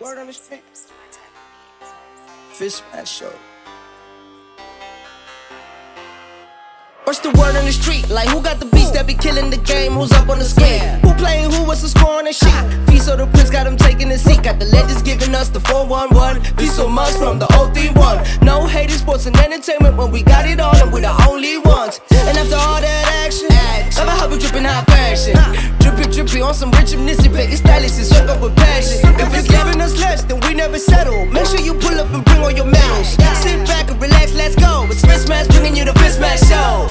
Word on the street. FisMaz show. What's the word on the street? Like who got the beats that be killing the game? Who's up on the screen? Who playing who? What's the score on the sheet? Fiso the Prince got him taking the seat. Got the legends giving us the 411. Fiso Maz from the 031. No hating sports and entertainment when we got it all and we're the only ones. And after all that action, love how we dripping high fashion. Drippy on some rich amnestic, baby stylists and soak up with passion. If it's giving us less, then we never settle. Make sure you pull up and bring all your medals. Sit back and relax, let's go. It's FisMaz bringing you the FisMaz show.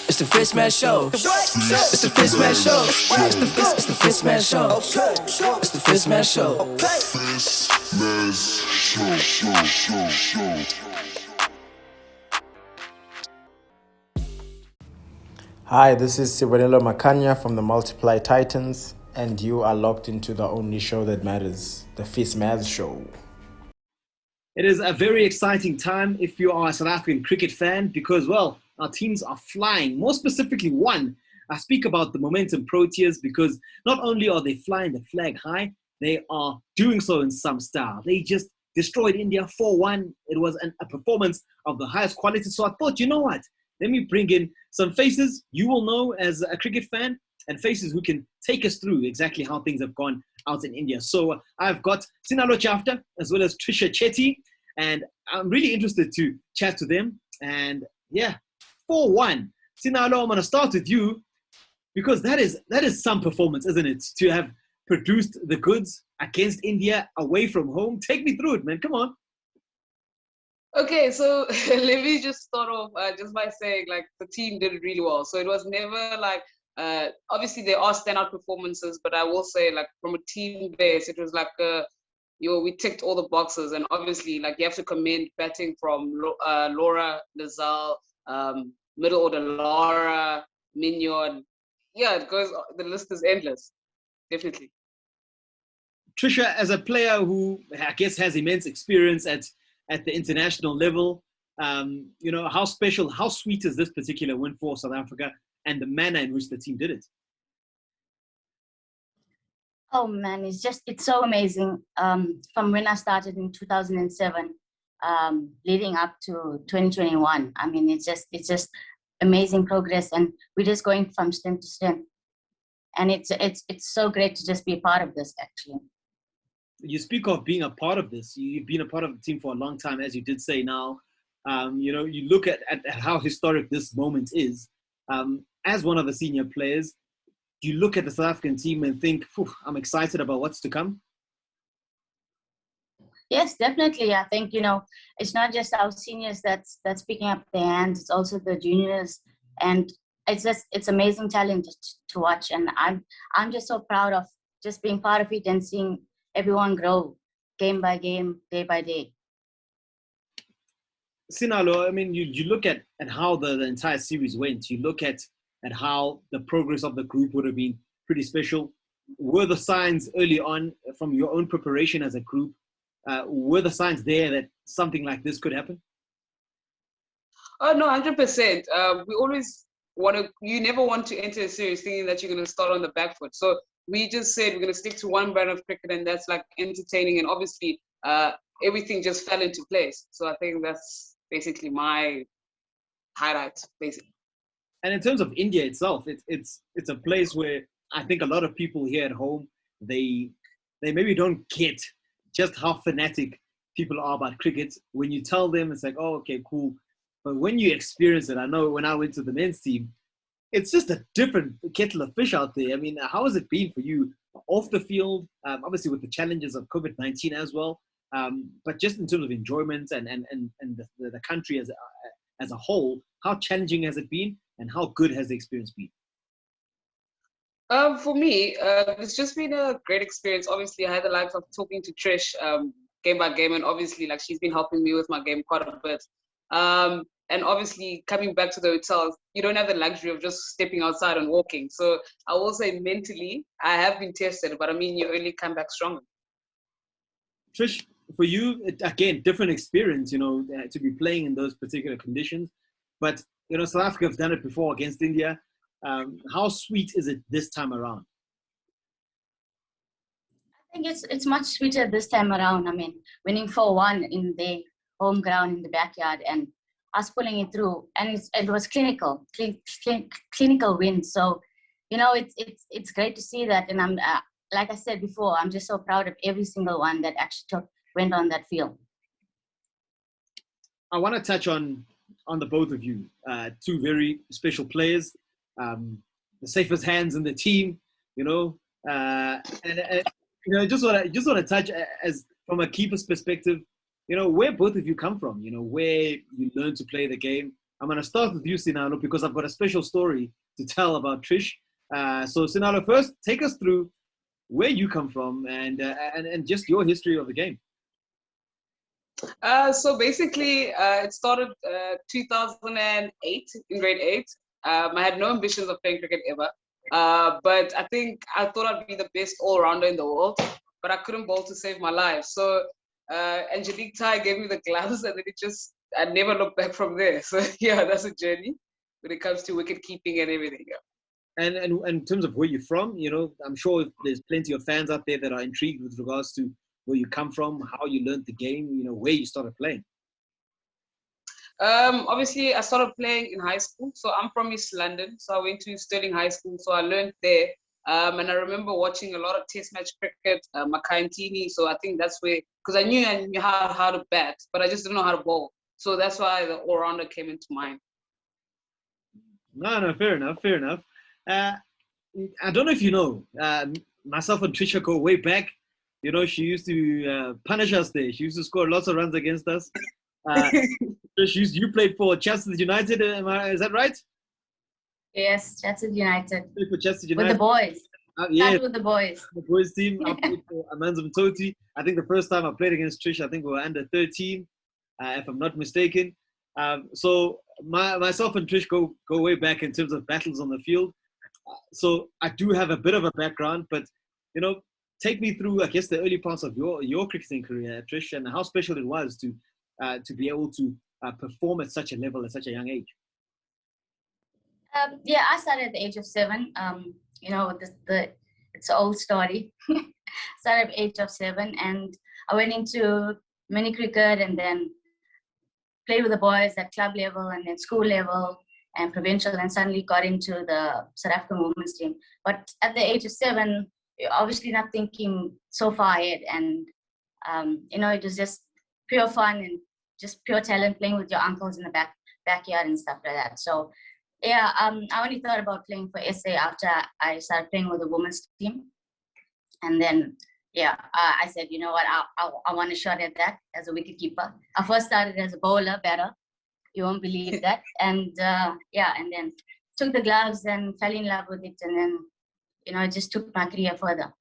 It's the FisMaz show. It's the FisMaz show. It's the FisMaz show. It's the FisMaz show. Hi, this is Sibanelo Makanya from the Multiply Titans, and you are locked into the only show that matters, the FisMaz show. It is a very exciting time if you are a South African cricket fan because, well, our teams are flying. More specifically, one. I speak about the Momentum Proteas because not only are they flying the flag high, they are doing so in some style. They just destroyed India 4-1. It was a performance of the highest quality. So I thought, you know what? Let me bring in some faces you will know as a cricket fan and faces who can take us through exactly how things have gone out in India. So I've got Sinalo Jafta as well as Trisha Chetty, and I'm really interested to chat to them. And yeah, 4-1. Sinalo, I'm going to start with you because that is some performance, isn't it? To have produced the goods against India away from home. Take me through it, man. Come on. Okay, so let me just start off just by saying, like, the team did really well. So it was never like, obviously there are standout performances, but I will say, like, from a team base, it was like, we ticked all the boxes. And obviously, like, you have to commend batting from Laura, Lazal, middle order, Laura, Mignon. Yeah, it goes, the list is endless, definitely. Trisha, as a player who I guess has immense experience at the international level, how special, how sweet is this particular win for South Africa and the manner in which the team did it? Oh man, it's so amazing. From when I started in 2007, leading up to 2021. I mean, it's just amazing progress, and we're just going from strength to strength. And it's so great to just be a part of this, actually. You speak of being a part of this. You've been a part of the team for a long time, as you did say now. You look at how historic this moment is. As one of the senior players, you look at the South African team and think, I'm excited about what's to come. Yes, definitely. I think, it's not just our seniors that's picking up their hands. It's also the juniors. And it's amazing talent to watch. And I'm just so proud of just being part of it and seeing everyone grow game by game, day by day. Sinalo, I mean, you look at how the entire series went. You look at how the progress of the group would have been pretty special. Were the signs early on from your own preparation as a group, were the signs there that something like this could happen? Oh, no, 100%. We always you never want to enter a series thinking that you're going to start on the back foot. So we just said we're going to stick to one brand of cricket, and that's like entertaining. And obviously, everything just fell into place. So I think that's basically my highlight, basically. And in terms of India itself, it's a place where I think a lot of people here at home, they maybe don't get just how fanatic people are about cricket. When you tell them, it's like, oh, okay, cool. But when you experience it, I know when I went to the men's team, it's just a different kettle of fish out there. I mean, how has it been for you off the field? Obviously, with the challenges of COVID-19 as well, but just in terms of enjoyment and the country as a whole, how challenging has it been, and how good has the experience been? For me, it's just been a great experience. Obviously, I had the likes of talking to Trish game by game, and obviously, like, she's been helping me with my game quite a bit. And obviously, coming back to the hotel, you don't have the luxury of just stepping outside and walking. So I will say mentally, I have been tested, but I mean, you only come back stronger. Trish, for you, again, different experience, to be playing in those particular conditions. But, South Africa have done it before against India. How sweet is it this time around? think it's much sweeter this time around. I mean, winning 4-1 in the home ground in the backyard and us pulling it through, and it was clinical win. So, it's great to see that, and I'm like I said before, I'm just so proud of every single one that actually went on that field. I want to touch on the both of you, two very special players, the safest hands in the team, just want to touch as from a keeper's perspective, where both of you come from, where you learn to play the game. I'm going to start with you, Sinalo, because I've got a special story to tell about Trish. So Sinalo, first, take us through where you come from and just your history of the game. So basically, it started 2008 in grade 8. I had no ambitions of playing cricket ever, but I think I thought I'd be the best all-rounder in the world, but I couldn't bowl to save my life. So Angelique Tai gave me the gloves, and then I never looked back from there. So yeah, that's a journey when it comes to wicket keeping and everything. Yeah. And in terms of where you're from, I'm sure there's plenty of fans out there that are intrigued with regards to where you come from, how you learned the game, where you started playing. Obviously, I started playing in high school. So I'm from East London. So I went to Stirling High School. So I learned there. And I remember watching a lot of test match cricket, Makayantini. So I think that's where, because I knew how to bat, but I just didn't know how to bowl. So that's why the all-rounder came into mind. No, fair enough. I don't know if you know, myself and Trisha go way back. She used to punish us there. She used to score lots of runs against us. Trish, you played for Chester United, is that right? Yes, Chester United. Played for Chester United. With the boys. Yeah, with the boys. The boys team. I played for Momentum Proteas. I think the first time I played against Trish, I think we were under 13, if I'm not mistaken. So myself and Trish go way back in terms of battles on the field. So I do have a bit of a background, but take me through, I guess, the early parts of your cricketing career, Trish, and how special it was to be able to perform at such a level at such a young age. I started at the age of 7. It's an old story. Started at the age of 7, and I went into mini cricket and then played with the boys at club level and then school level and provincial, and suddenly got into the South African women's team. But at the age of 7, you're obviously not thinking so far ahead, and it was just pure fun and just pure talent, playing with your uncles in the backyard and stuff like that. So I only thought about playing for SA after I started playing with the women's team, and then I said, you know what, I want a shot at that as a wicket keeper. I first started as a batter. You won't believe that, and and then took the gloves and fell in love with it, and then it just took my career further.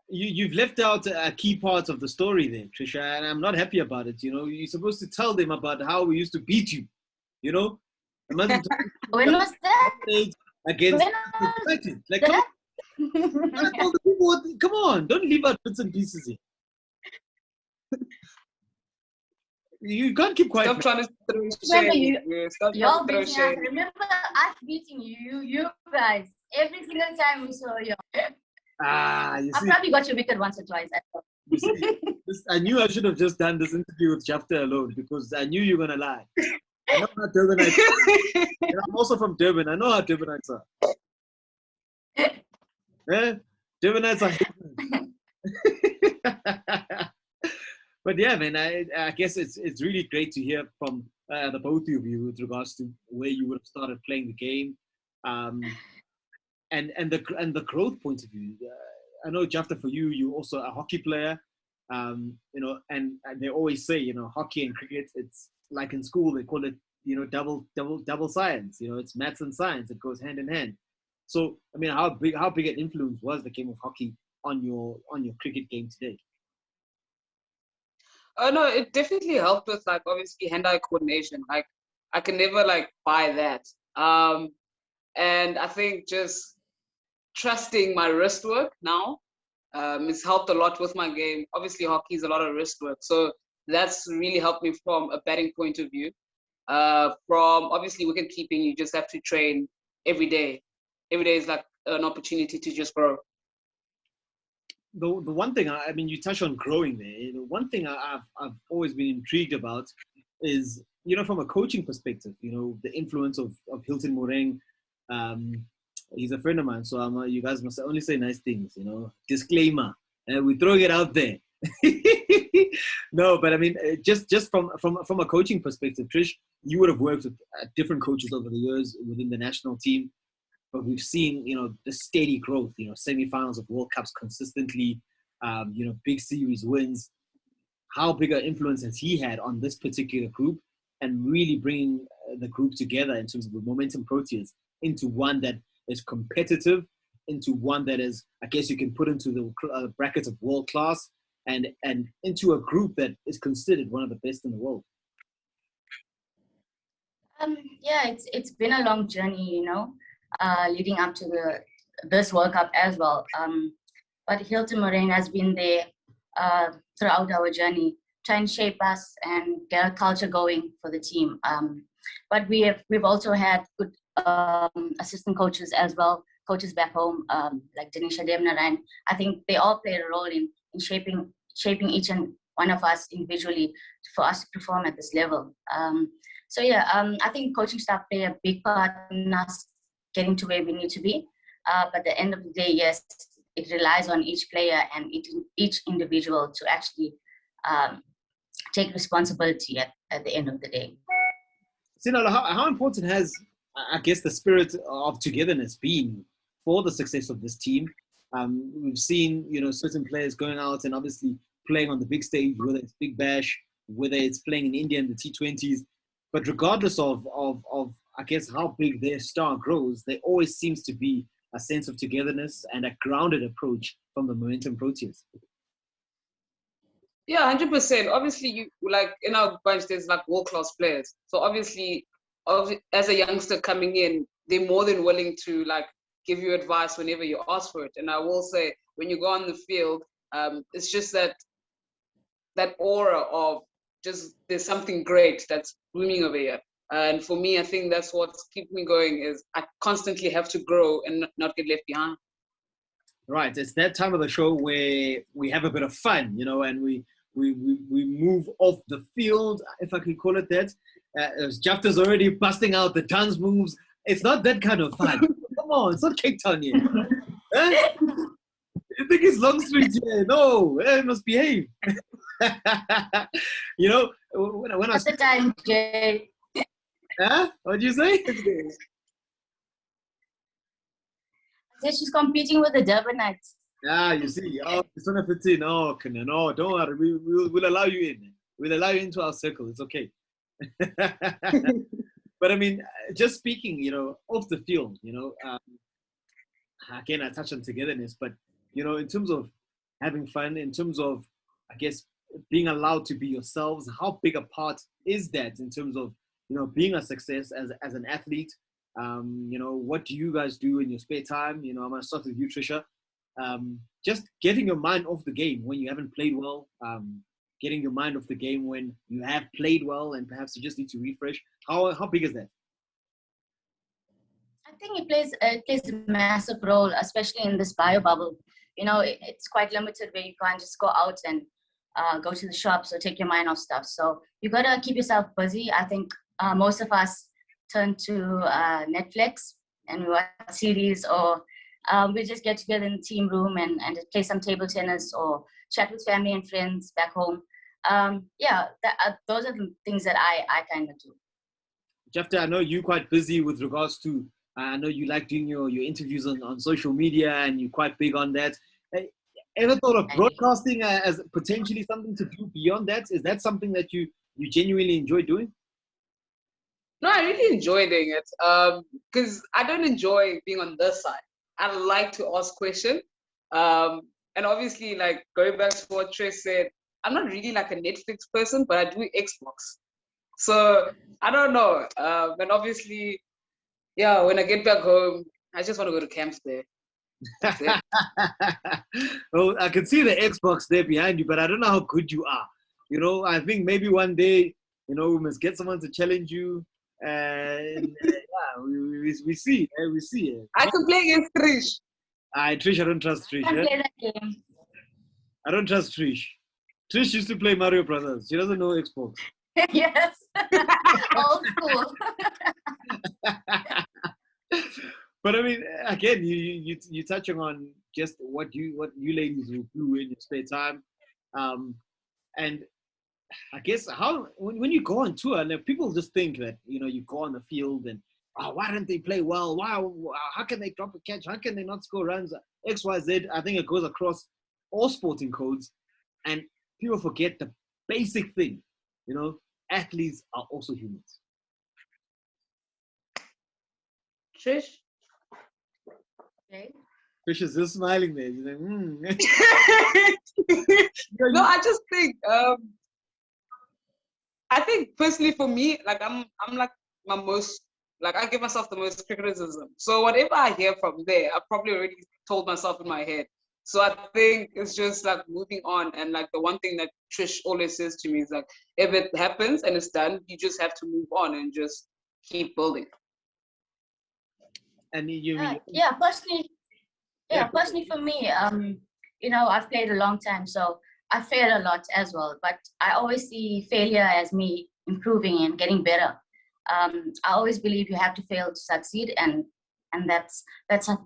You've left out a key part of the story there, Trisha, and I'm not happy about it. You're supposed to tell them about how we used to beat you. Imagine when was that? Against United. Like, come on, don't leave out bits and pieces here. You can't keep quiet. Stop trying to throw shade. You're beating us. Remember us beating you guys, every single time we saw you. I probably got your wicket once or twice. You see, I knew I should have just done this interview with Jafta alone, because I knew you were going to lie. I know how Durbanites are. And I'm also from Durban. I know how Durbanites are. Durbanites are But yeah, man, I guess it's really great to hear from the both of you with regards to where you would have started playing the game, and the growth point of view. I know, Jafta, for you, you're also a hockey player, and they always say, hockey and cricket, it's like in school they call it, double science. It's maths and science. It goes hand in hand. So, I mean, how big an influence was the game of hockey on your cricket game today? No, it definitely helped with, like, obviously hand-eye coordination. Like, I can never, buy that. And I think just trusting my wrist work now has helped a lot with my game. Obviously, hockey is a lot of wrist work. So that's really helped me from a batting point of view. From, obviously, wicket keeping, you just have to train every day. Every day is like an opportunity to just grow. the one thing, I mean, you touch on growing there. You know, one thing I've always been intrigued about is, you know, from a coaching perspective, you know, the influence of Hilton Moreng. He's a friend of mine, so you guys must only say nice things, you know. Disclaimer, we're throwing it out there. No, but I mean, just from a coaching perspective, Trish, you would have worked with different coaches over the years within the national team. But we've seen, you know, the steady growth, you know, semi-finals of World Cups consistently, you know, big series wins. How big an influence has he had on this particular group and really bringing the group together in terms of the Momentum Proteas into one that is competitive, into one that is, I guess you can put into the brackets of world class, and into a group that is considered one of the best in the world? Yeah, it's been a long journey, you know, leading up to this World Cup as well. But Hilton Moreng has been there throughout our journey, trying to shape us and get a culture going for the team. But we've also had good assistant coaches as well, coaches back home, like Denisha Demnaran. I think they all played a role in shaping each and one of us individually for us to perform at this level. So yeah, I think coaching staff play a big part in us getting to where we need to be. But at the end of the day, yes, it relies on each player and each individual to actually take responsibility at the end of the day. Sinalo, how important has, I guess, the spirit of togetherness been for the success of this team? We've seen, you know, certain players going out and obviously playing on the big stage, whether it's Big Bash, whether it's playing in India in the T20s. But regardless of I guess, how big their star grows, there always seems to be a sense of togetherness and a grounded approach from the Momentum Proteas. Yeah, 100%. Obviously, you like in our bunch, there's like world-class players. So obviously, as a youngster coming in, they're more than willing to like give you advice whenever you ask for it. And I will say, when you go on the field, it's just that aura of just there's something great that's blooming over here. And for me, I think that's what's keeping me going is I constantly have to grow and not get left behind. Right, it's that time of the show where we have a bit of fun, you know, and we move off the field, if I can call it that. Jafta's already busting out the dance moves. It's not that kind of fun. Come on, it's not Cape Town yet. Huh? You think it's Long Street here? No, it must behave. You know, when I... At the time, Jay. Huh? What'd you say? She's competing with the Durbanites. Ah, you see. Oh, it's on a 15. Oh, no, don't worry. We'll allow you in. We'll allow you into our circle. It's okay. But I mean, just speaking, you know, off the field, you know, again, I touched on togetherness, but, you know, in terms of having fun, in terms of, I guess, being allowed to be yourselves, how big a part is that in terms of, you know, being a success as an athlete? You know, what do you guys do in your spare time? You know, I'm going to start with you, Trisha. Just getting your mind off the game when you haven't played well, getting your mind off the game when you have played well and perhaps you just need to refresh. How big is that? I think it plays a massive role, especially in this bio bubble. You know, it's quite limited where you can't just go out and go to the shops or take your mind off stuff. So you got to keep yourself busy. I think most of us turn to Netflix and we watch series, or we just get together in the team room and play some table tennis or chat with family and friends back home. Yeah, those are the things that I kind of do. Jafta, I know you're quite busy with regards to, I know you like doing your interviews on social media and you're quite big on that. Ever thought of broadcasting as potentially something to do beyond that? Is that something that you genuinely enjoy doing? No, I really enjoy doing it because I don't enjoy being on this side. I like to ask questions. And obviously, like going back to what Trish said, I'm not really like a Netflix person, but I do Xbox. So I don't know. And obviously, yeah, when I get back home, I just want to go to camps there. That's it. Well, I can see the Xbox there behind you, but I don't know how good you are. You know, I think maybe one day, you know, we must get someone to challenge you. And yeah, we see. We see. I can play against Trish. Trish, I don't trust Trish. I can play that game. I don't trust Trish. Trish used to play Mario Brothers. She doesn't know Xbox. Yes. Old school. But I mean, again, you touching on just what you ladies will do in your spare time, and I guess how when you go on tour, and people just think that you go on the field and why don't they play well? How can they drop a catch? How can they not score runs? X, Y, Z. I think it goes across all sporting codes, and people forget the basic thing. Athletes are also humans. Trish? Okay. Trish is just smiling there. She's like, No, I just think I think personally for me, like I'm like my most, like I give myself the most criticism. So whatever I hear from there, I probably already told myself in my head. So I think it's just like moving on. And like the one thing that Trish always says to me is like, if it happens and it's done, you just have to move on and just keep building. and personally for me, I've played a long time, so I failed a lot as well, but I always see failure as me improving and getting better. I always believe you have to fail to succeed, and that's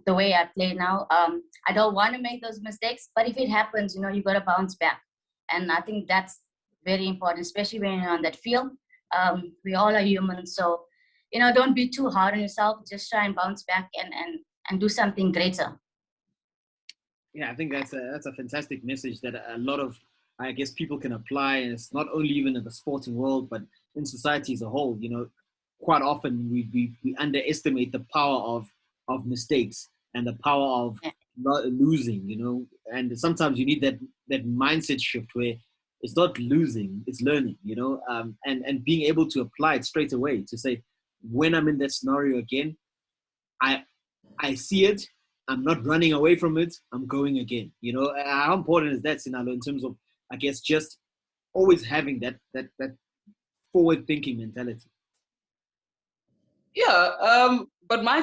the way I play now. I don't want to make those mistakes, but if it happens, you got to bounce back. And I think that's very important, especially when you're on that field. We all are human, so don't be too hard on yourself. Just try and bounce back and do something greater. Yeah, I think that's a fantastic message that a lot of, I guess, people can apply, and it's not only even in the sporting world, but in society as a whole. Quite often we underestimate the power of mistakes and the power of not losing. And sometimes you need that mindset shift where it's not losing, it's learning. And being able to apply it straight away to say, when I'm in that scenario again, I see it. I'm not running away from it. I'm going again. How important is that, Sinalo, in terms of, I guess, just always having that forward-thinking mentality? Yeah, but my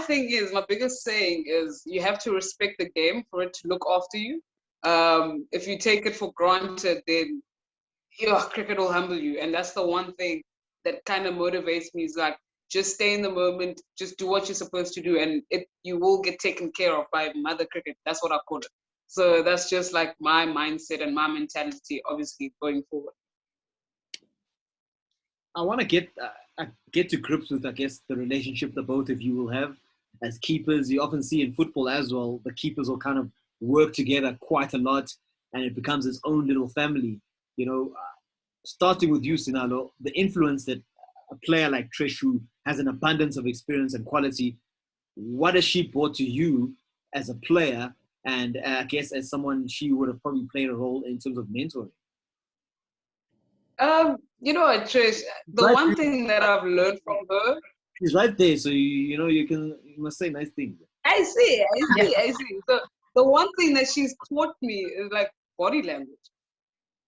biggest saying is you have to respect the game for it to look after you. If you take it for granted, then cricket will humble you. And that's the one thing that kind of motivates me, is like, just stay in the moment, just do what you're supposed to do, and you will get taken care of by Mother Cricket. That's what I call it. So that's just like my mindset and my mentality, obviously, going forward. I want to get to grips with, I guess, the relationship the both of you will have as keepers. You often see in football as well, the keepers will kind of work together quite a lot, and it becomes its own little family. Starting with you, Sinalo, the influence that a player like Trish, who has an abundance of experience and quality, what has she brought to you as a player, and I guess as someone she would have probably played a role in terms of mentoring? Trish, the one thing that I've learned from her, she's right there, so you must say nice things. I see. So the one thing that she's taught me is like body language.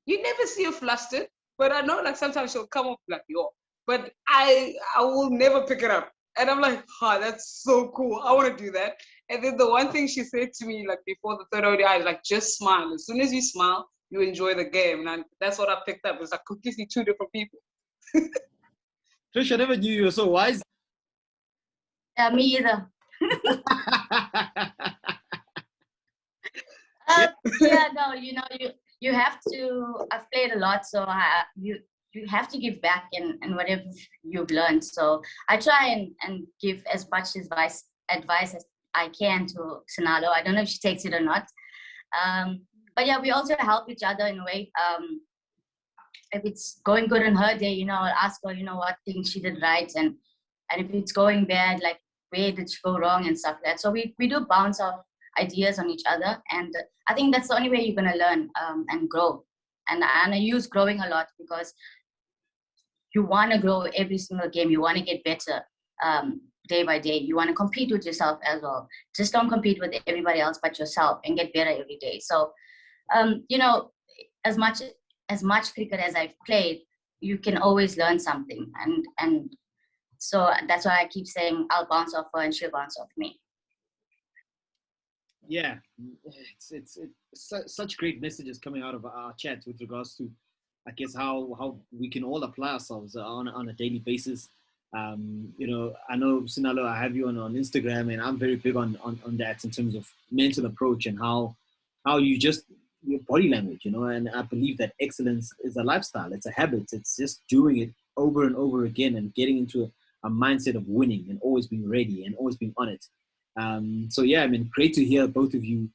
You never see her flustered, but I know like sometimes she'll come up like but I will never pick it up. And I'm like, that's so cool. I want to do that. And then the one thing she said to me, like before the third ODI, is like, just smile. As soon as you smile, you enjoy the game. And that's what I picked up. It's like completely two different people. Trish, I never knew you were so wise. Me either. You have to. I've played a lot, so you have to give back in whatever you've learned. So I try and give as much advice as I can to Sinalo. I don't know if she takes it or not. But yeah, we also help each other in a way. If it's going good on her day, I'll ask her, what things she did right. And if it's going bad, like where did she go wrong and stuff like that. So we do bounce off ideas on each other. And I think that's the only way you're going to learn and grow. And I use growing a lot because you want to grow every single game. You want to get better day by day. You want to compete with yourself as well. Just don't compete with everybody else but yourself and get better every day. So, as much cricket as I've played, you can always learn something. And so that's why I keep saying I'll bounce off her and she'll bounce off me. Yeah, such great messages coming out of our chat with regards to, I guess, how we can all apply ourselves on a daily basis. I know Sinalo, I have you on Instagram, and I'm very big on that in terms of mental approach and how you just your body language, and I believe that excellence is a lifestyle. It's a habit. It's just doing it over and over again and getting into a mindset of winning and always being ready and always being on it. So yeah, I mean, great to hear both of you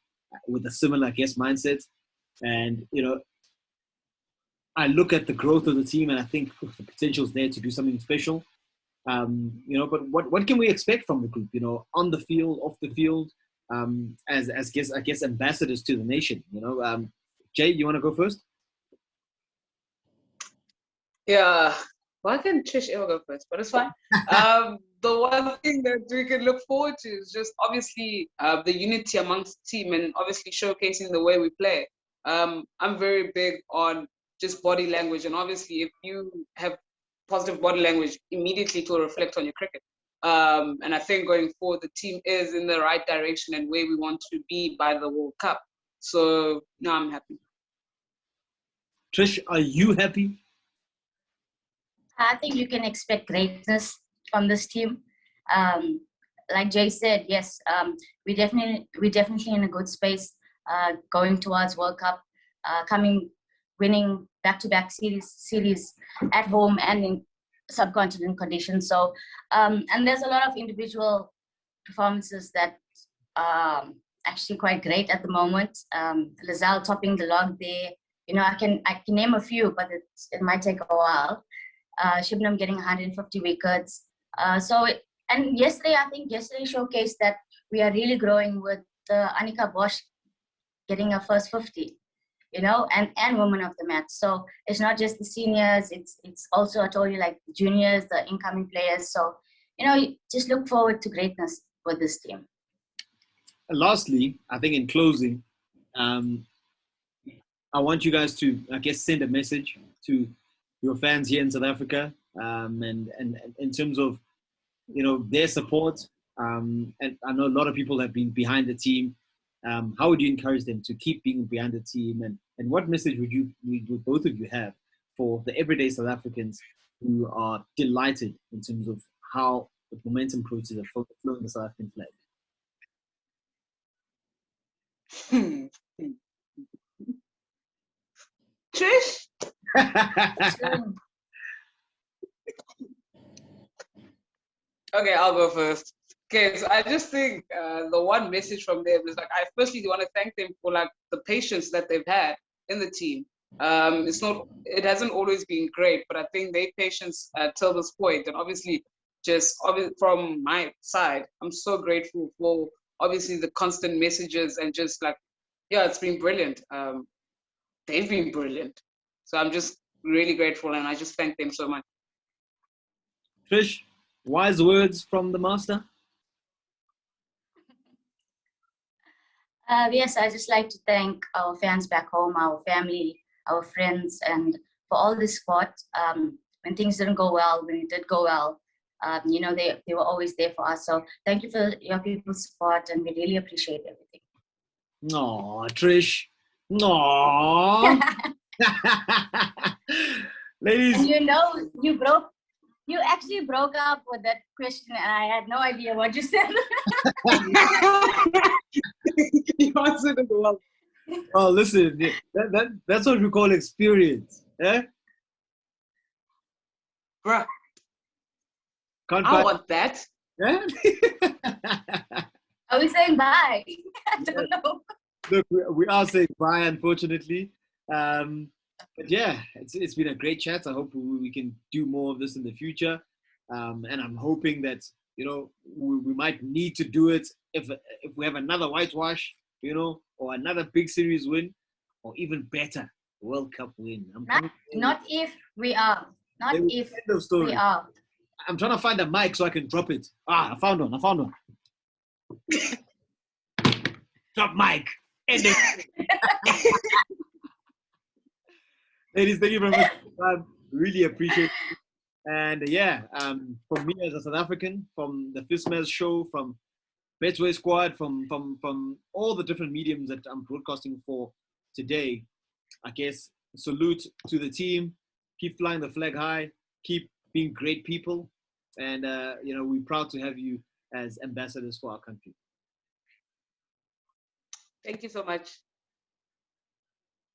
with a similar, I guess, mindset. And I look at the growth of the team, and I think the potential is there to do something special. But what can we expect from the group? On the field, off the field, as I guess ambassadors to the nation. Jay, you want to go first? Yeah. Why can't Trish ever go first? But it's fine. The one thing that we can look forward to is just obviously the unity amongst the team and obviously showcasing the way we play. I'm very big on just body language, and obviously if you have positive body language, immediately it will reflect on your cricket. And I think going forward, the team is in the right direction and where we want to be by the World Cup. So no, I'm happy. Trish, are you happy? I think you can expect greatness from this team. Like Jay said, yes, we're definitely in a good space going towards World Cup, winning back-to-back series at home and in subcontinent conditions. So, and there's a lot of individual performances that are actually quite great at the moment. Lazal topping the log there. I can name a few, but it might take a while. Shibnam getting 150 wickets. And yesterday showcased that we are really growing with Anika Bosch getting her first 50, and women of the match. So it's not just the seniors, it's also, I told you, like the juniors, the incoming players. So, just look forward to greatness with this team. And lastly, I think in closing, I want you guys to, I guess, send a message to your fans here in South Africa, and in terms of, their support. And I know a lot of people have been behind the team. How would you encourage them to keep being behind the team? And what message would both of you have for the everyday South Africans who are delighted in terms of how the Momentum Proteas are flowing the South African flag? Trish? Okay, I'll go first. Okay, so I just think the one message from them is I firstly want to thank them for the patience that they've had in the team. It hasn't always been great, but I think their patience till this point, and obviously from my side, I'm so grateful for obviously the constant messages and just it's been brilliant. They've been brilliant. So I'm just really grateful, and I just thank them so much. Trish, wise words from the master? Yes, I just like to thank our fans back home, our family, our friends, and for all the support. When things didn't go well, when it did go well, they were always there for us. So thank you for your people's support, and we really appreciate everything. Aw, Trish. Aww. Ladies. And you actually broke up with that question, and I had no idea what you said. You answered it well. Oh, listen, that's what we call experience. Eh? Bruh. I want that. Eh? Are we saying bye? I don't know. Look, we are saying bye, unfortunately. But yeah, it's been a great chat. I hope we can do more of this in the future. And I'm hoping that, we might need to do it if we have another whitewash, or another big series win, or even better, World Cup win. Not if we are. Not if we are. I'm trying to find a mic so I can drop it. I found one. Drop mic. Ladies, thank you very much. Really appreciate it. And from me as a South African, from the FisMaz show, from Betway squad, from all the different mediums that I'm broadcasting for today, I guess salute to the team. Keep flying the flag high. Keep being great people, and we're proud to have you as ambassadors for our country. Thank you so much.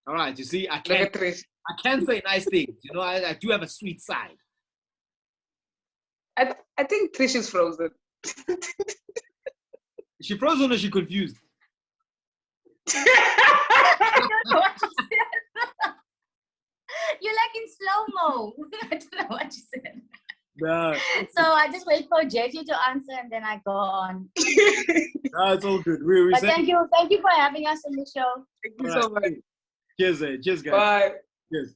All right, you see, I Look can't at Trish. say nice things. I do have a sweet side. I think Trish is frozen. Is she frozen or she confused? I don't know what you said. You're like in slow-mo. I don't know what you said. No, So I just wait for Chetty to answer and then I go on. no, it's all good. We But thank you for having us on the show. Thank you so much. Cheers, cheers, guys. Bye. Cheers.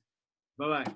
Bye-bye.